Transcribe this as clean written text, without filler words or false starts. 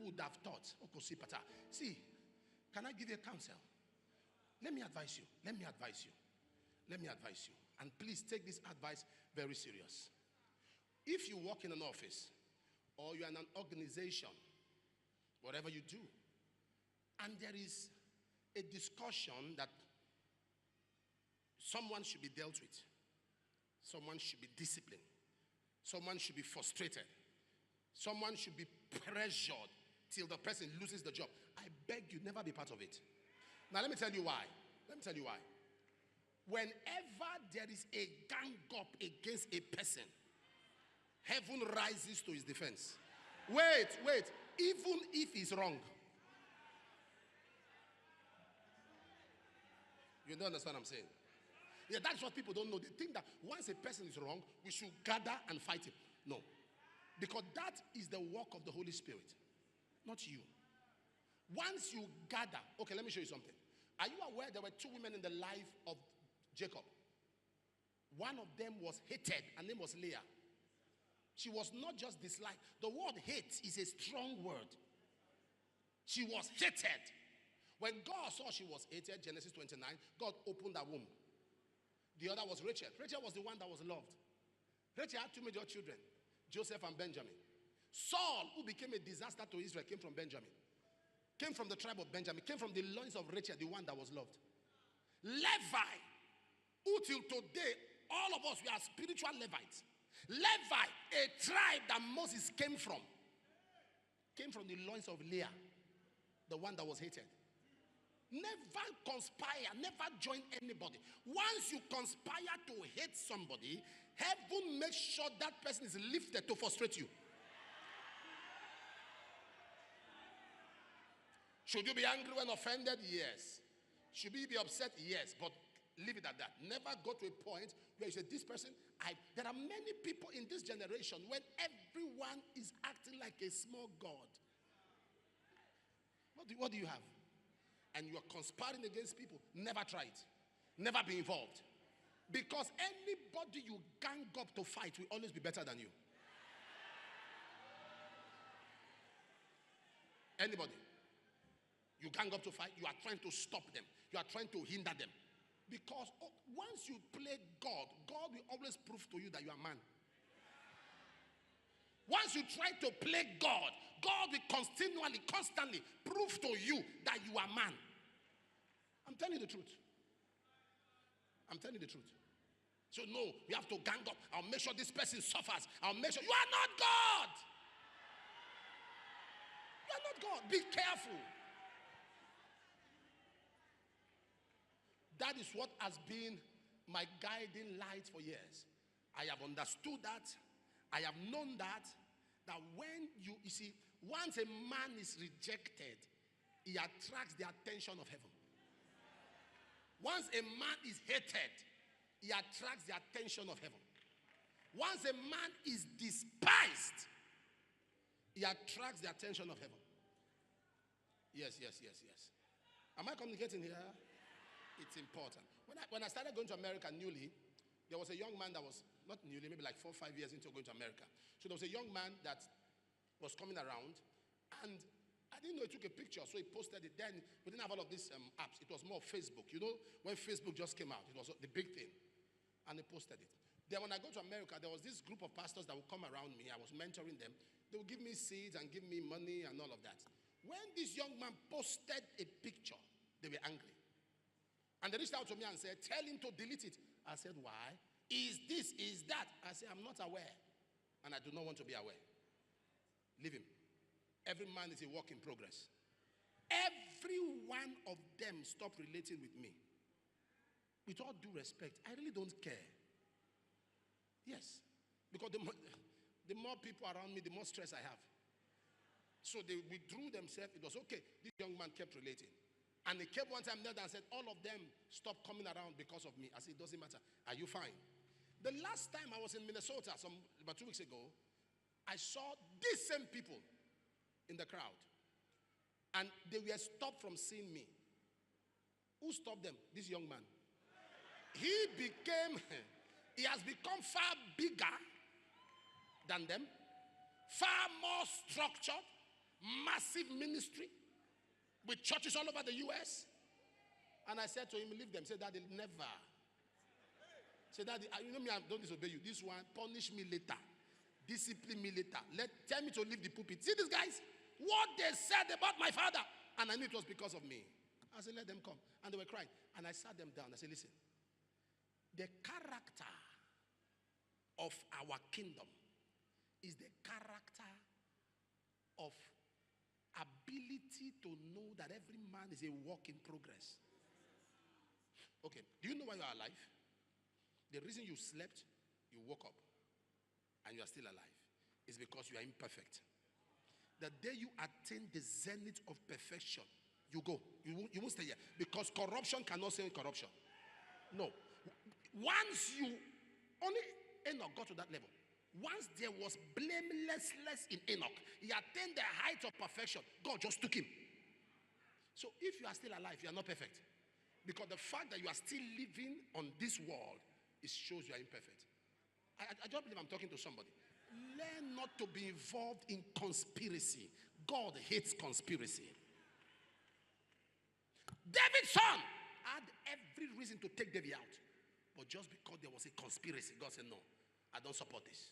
would have thought, see, can I give you a counsel? Let me advise you. Let me advise you. Let me advise you. And please take this advice very serious. If you work in an office or you're in an organization, whatever you do, and there is a discussion that someone should be dealt with, someone should be disciplined, someone should be frustrated, someone should be pressured till the person loses the job, I beg you, never be part of it. Now let me tell you why. Whenever there is a gang up against a person, heaven rises to his defense. Wait. Even if he's wrong. You don't understand what I'm saying? Yeah, that's what people don't know. They think that once a person is wrong, we should gather and fight him. No. Because that is the work of the Holy Spirit, not you. Once you gather, okay, let me show you something. Are you aware there were two women in the life of Jacob? One of them was hated, her name was Leah. She was not just disliked. The word hate is a strong word. She was hated. When God saw she was hated, Genesis 29, God opened her womb. The other was Rachel. Rachel was the one that was loved. Rachel had two major children, Joseph and Benjamin. Saul, who became a disaster to Israel, came from Benjamin. Came from the tribe of Benjamin. Came from the loins of Rachel, the one that was loved. Levi, who till today, all of us, we are spiritual Levites. Levi, a tribe that Moses came from the loins of Leah, the one that was hated. Never conspire, never join anybody. Once you conspire to hate somebody, heaven makes sure that person is lifted to frustrate you. Should you be angry when offended? Yes. Should you be upset? Yes. But leave it at that. Never go to a point where you say, this person, there are many people in this generation when everyone is acting like a small god. What do you have? And you are conspiring against people. Never try it. Never be involved. Because anybody you gang up to fight will always be better than you. Anybody you gang up to fight, you are trying to stop them. You are trying to hinder them. Because once you play God, God will always prove to you that you are man. Once you try to play God, God will constantly prove to you that you are man. I'm telling you the truth. I'm telling you the truth. So no, you have to gang up. I'll make sure this person suffers. I'll make sure you are not God. You are not God. Be careful. That is what has been my guiding light for years. I have understood that. I have known that when you see, once a man is rejected, he attracts the attention of heaven. Once a man is hated, he attracts the attention of heaven. Once a man is despised, he attracts the attention of heaven. Yes. Am I communicating here? It's important. When I started going to America newly, there was a young man that was, not newly, maybe like 4 or 5 years into going to America. So there was a young man that was coming around, and I didn't know he took a picture, so he posted it. Then we didn't have all of these apps. It was more Facebook. You know, when Facebook just came out, it was the big thing. And he posted it. Then when I go to America, there was this group of pastors that would come around me. I was mentoring them. They would give me seeds and give me money and all of that. When this young man posted a picture, they were angry. And they reached out to me and said, tell him to delete it. I said, why? Is this, is that? I said, I'm not aware. And I do not want to be aware. Leave him. Every man is a work in progress. Every one of them stopped relating with me. With all due respect, I really don't care. Yes. Because the more people around me, the more stress I have. So they withdrew themselves. It was okay. This young man kept relating. And he came one time and said, all of them stopped coming around because of me. I said, it doesn't matter. Are you fine? The last time I was in Minnesota, about 2 weeks ago, I saw these same people in the crowd. And they were stopped from seeing me. Who stopped them? This young man. He has become far bigger than them, far more structured, massive ministry with churches all over the U.S. And I said to him, leave them. He said, Daddy, never. Say, Daddy, you know me, I don't disobey you. This one, punish me later. Discipline me later. Tell me to leave the pulpit. See these guys? What they said about my father. And I knew it was because of me. I said, let them come. And they were crying. And I sat them down. I said, listen. The character of our kingdom is the character of ability to know that every man is a work in progress. Okay, do you know why you are alive? The reason you slept, you woke up, and you are still alive, is because you are imperfect. The day you attain the zenith of perfection, you go. You won't stay here. Because corruption cannot stay in corruption. No. Once you, only Enoch got to that level. Once there was blamelessness in Enoch, he attained the height of perfection. God just took him. So if you are still alive, you are not perfect. Because the fact that you are still living on this world, it shows you are imperfect. I don't believe I'm talking to somebody. Learn not to be involved in conspiracy. God hates conspiracy. David's son had every reason to take David out. But just because there was a conspiracy, God said, no, I don't support this.